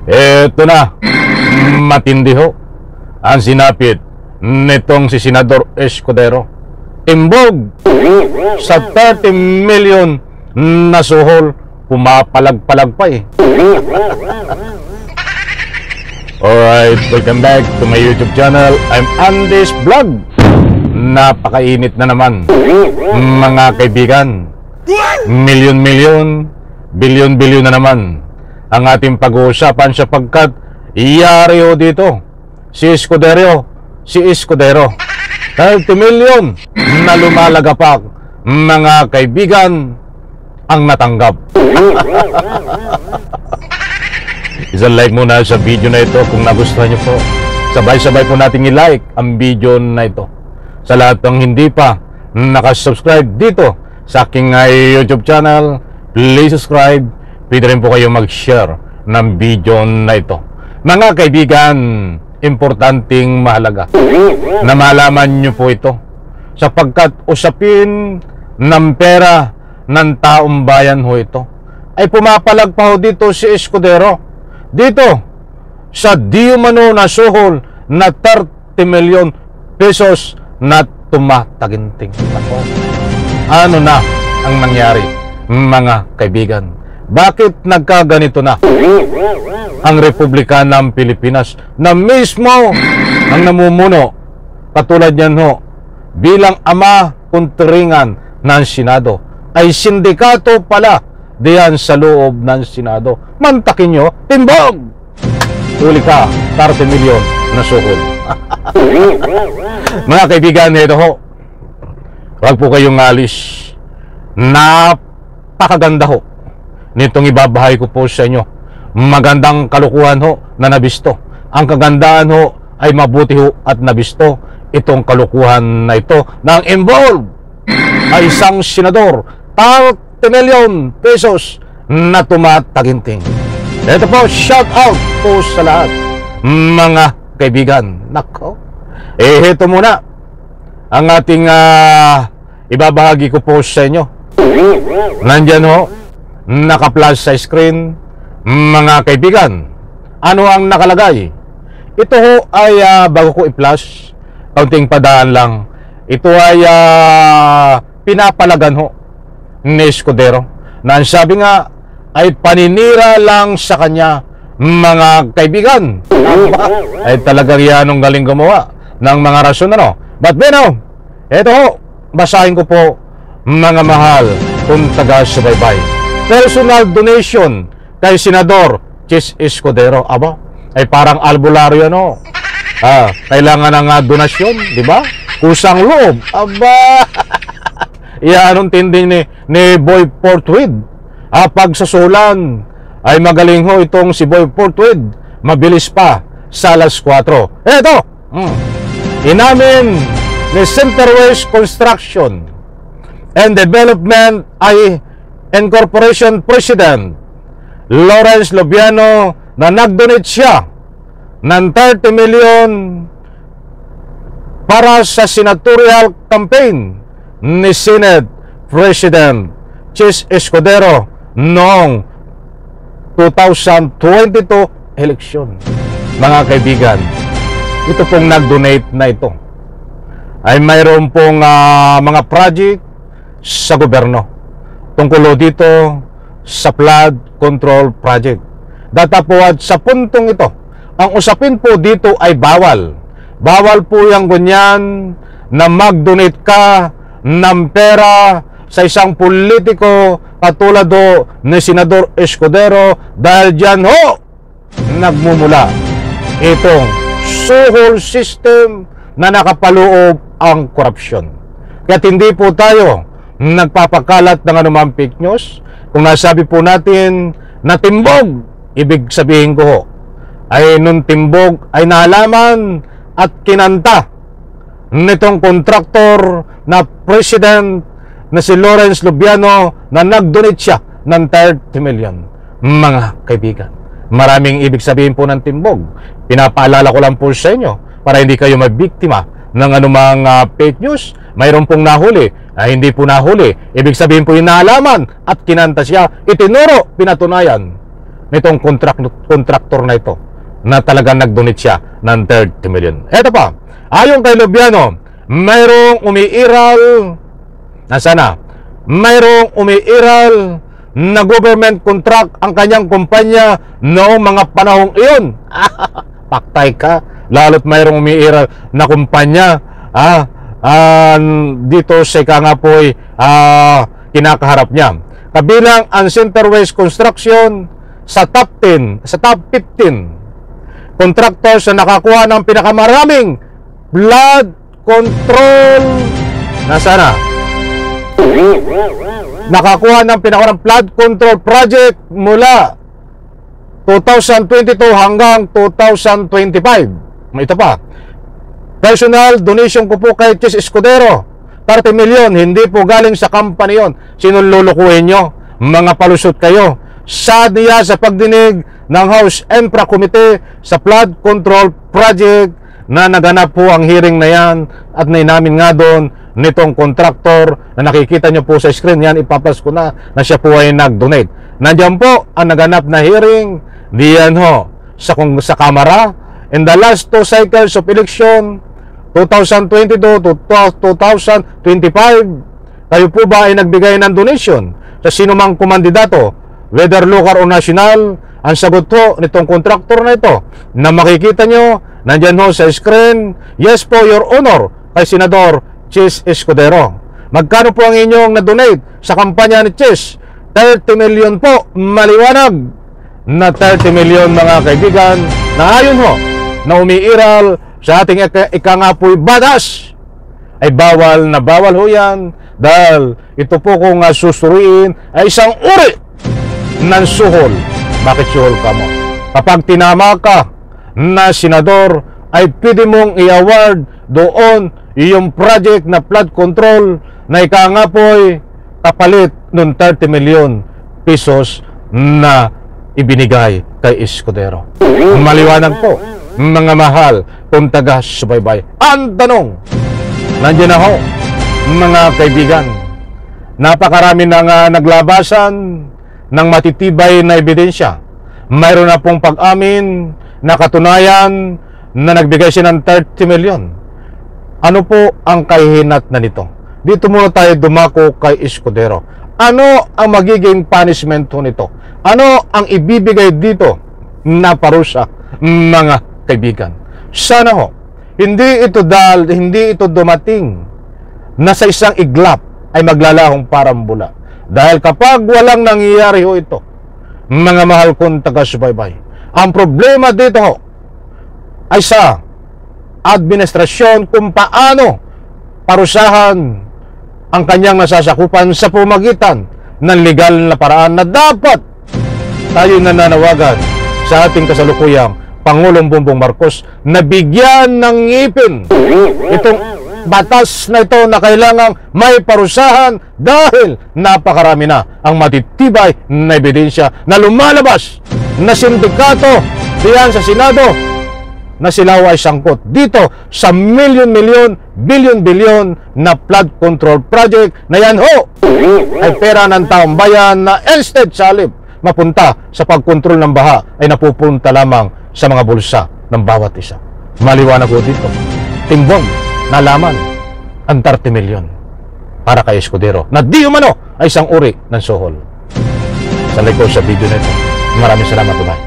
Eto na, matindi ho ang sinapit nitong si Senador Escudero. Timbog sa 30 million na suhol, pumapalag-palag pa eh. Alright, welcome back to my YouTube channel. I'm Andy's Vlog. Napakainit na naman, mga kaibigan. Milyon-milyon, bilyon-bilyon na naman ang ating pag-uusapan sapagkat iyari ho dito si Escudero. 30 million na lumalagapak, mga kaibigan, ang natanggap. Isang like muna sa video na ito kung nagustuhan nyo po. Sabay-sabay po natin i-like ang video na ito. Sa lahat ng hindi pa nakasubscribe dito sa aking YouTube channel, please subscribe. Pwede rin po kayo mag-share ng video na ito. Mga kaibigan, importanteng mahalaga na malaman nyo po ito sapagkat usapin ng pera ng taong bayan ho ito ay pumapalag pa ho dito si Escudero dito sa di umano na suhol na 30 million pesos na tumataginting. Ano na ang nangyari, mga kaibigan? Bakit nagkaganito na ang Republika ng Pilipinas na mismo ang namumuno katulad yan ho bilang ama kunturingan ng Senado ay sindikato pala diyan sa loob ng Senado? Mantakin nyo, timbog! Uli ka, 30 milyon na sukol. Mga kaibigan, ito ho, huwag po kayong alis. Napakaganda ho nitong ibabahay ko po sa inyo. Magandang kalukuhan ho na nabisto. Ang kagandahan ho ay mabuti ho at nabisto itong kalukuhan na ito nang involved ay isang senador, 30 million pesos na tumataginting. Ito po, shout out po sa lahat, mga kaibigan. Nako, ito muna ang ating ibabahagi ko po sa inyo. Nandyan ho, naka-flash sa screen, mga kaibigan. Ano ang nakalagay? Ito ho ay bago ko i-flash, kaunting padaan lang. Ito ay pinapalagan ho ni Escudero na ang sabi nga ay paninira lang sa kanya, mga kaibigan. Ay talagang yanong galing gumawa ng mga rason, ano? But bueno, ito ho, basahin ko po, mga mahal kung taga-subaybay. Personal donation kay Senador Escudero. Aba, ay parang albularyo, no? Kailangan ng donasyon, di ba? Kusang loob. Aba, yan ang tinding ni Boy Portwid. Pagsasulan ay magaling ho itong si Boy Portwid. Mabilis pa sa alas 4. Eto, inamin ni Center West Construction and Development ay Incorporation President Lawrence Lubiano na nag-donate siya ng 30 million para sa senatorial campaign ni Senate President Escudero noong 2022 election. Mga kaibigan, ito pong nag-donate na ito ay mayroon pong mga project sa gobyerno tungkol dito sa flood control project. Datapwat sa puntong ito, ang usapin po dito ay bawal. Bawal po yung ganyan na mag-donate ka ng pera sa isang politiko katulad do ni Senador Escudero dahil dyan ho nagmumula itong suhol system na nakapaloob ang korupsyon. Kaya hindi po tayo nagpapakalat ng anumang fake news. Kung nasabi po natin na timbog, ibig sabihin ko ho, ay nung timbog ay nalaman at kinanta nitong kontraktor na president na si Lawrence Lubiano na nag-donate siya ng 30 million. Mga kaibigan, maraming ibig sabihin po ng timbog. Pinapaalala ko lang po sa inyo para hindi kayo mabiktima ng anumang fake news. Mayroon pong nahuli, hindi po nahuli. Ibig sabihin po yung naalaman at kinanta siya, itinuro, pinatunayan nitong kontraktor na ito na talagang nag-donate siya ng 30 million. Eto pa, ayon kay Lubiano, mayroong umiiral mayroong umiiral na government contract ang kanyang kumpanya noong mga panahong iyon. Paktay ka, lalo't mayroong umiiral na kumpanya dito sa nga po'y kinakaharap niya. Kabilang ang Centerways Construction sa top 10, sa top 15 contractors na nakakuha ng pinakamaraming flood control nakakuha ng pinakamarang flood control project mula 2022 hanggang 2025. Ito pa, personal donation ko po kay Chis Escudero, 30 million, hindi po galing sa company yon. Sinong lulukuhin nyo? Mga palusot kayo. Sad niya sa pagdinig ng House Infra Committee sa flood control project na naganap po ang hearing na yan at nainamin nga doon nitong contractor na nakikita nyo po sa screen. Yan, ipapas ko na siya po ay nag-donate. Nandiyan po ang naganap na hearing diyan ho sa Kamara in the last 2 cycles of election 2022 to 2025. Kayo po ba ay nagbigay ng donation sa sinumang kumandidato, whether local o national? Ang sagot po nitong contractor na ito na makikita nyo nandyan ho sa screen, yes po, Your Honor, kay Senador Chis Escudero. Magkano po ang inyong na-donate sa kampanya ni Chis? 30 million po, maliwanag na 30 million mga kaibigan, na ayon ho na umiiral sa ating ika nga po'y batas, ay bawal na bawal ho yan, dahil ito po kung susuriin ay isang uri ng suhol. Bakit suhol ka mo? Kapag tinama ka na senador, ay pwede mong i-award doon yung project na flood control na ika nga po'y kapalit ng 30 million pesos na ibinigay kay Escudero. Maliwanag po, mga mahal kung taga-subaybay. Ang tanong, nandiyan na ho, mga kaibigan, napakarami na naglabasan ng matitibay na ebidensya. Mayroon na pong pag-amin na katunayan na nagbigay siya ng 30 million. Ano po ang kahihinat na nito? Dito muna tayo dumako kay Escudero. Ano ang magiging punishment nito? Ano ang ibibigay dito na parusa, mga kaibigan? Sana ho, hindi ito dumating na sa isang iglap ay maglalahong parang bula. Dahil kapag walang nangyayari ho ito, mga mahal kong taga-subaybay, ang problema dito ho ay sa administrasyon kung paano parusahan ang kanyang nasasakupan sa pamagitan ng legal na paraan na dapat tayo nananawagan sa ating kasalukuyang Pangulong Bongbong Marcos na bigyan ng ngipin itong batas na ito na kailangang may parusahan dahil napakarami na ang matitibay na ebidensya na lumalabas na sindikato diyan sa Senado na sila ay sangkot dito sa milyon-milyon, bilyon-bilyon na flood control project na yan ho ay pera ng taong bayan na instead sa halip mapunta sa pagkontrol ng baha ay napupunta lamang sa mga bulsa ng bawat isa. Maliwanag ko dito, timbong nalaman ang 30 milyon para kay Escudero na di umano ay isang uri ng suhol. Sa like ko sa video na ito, maraming salamat. Bye.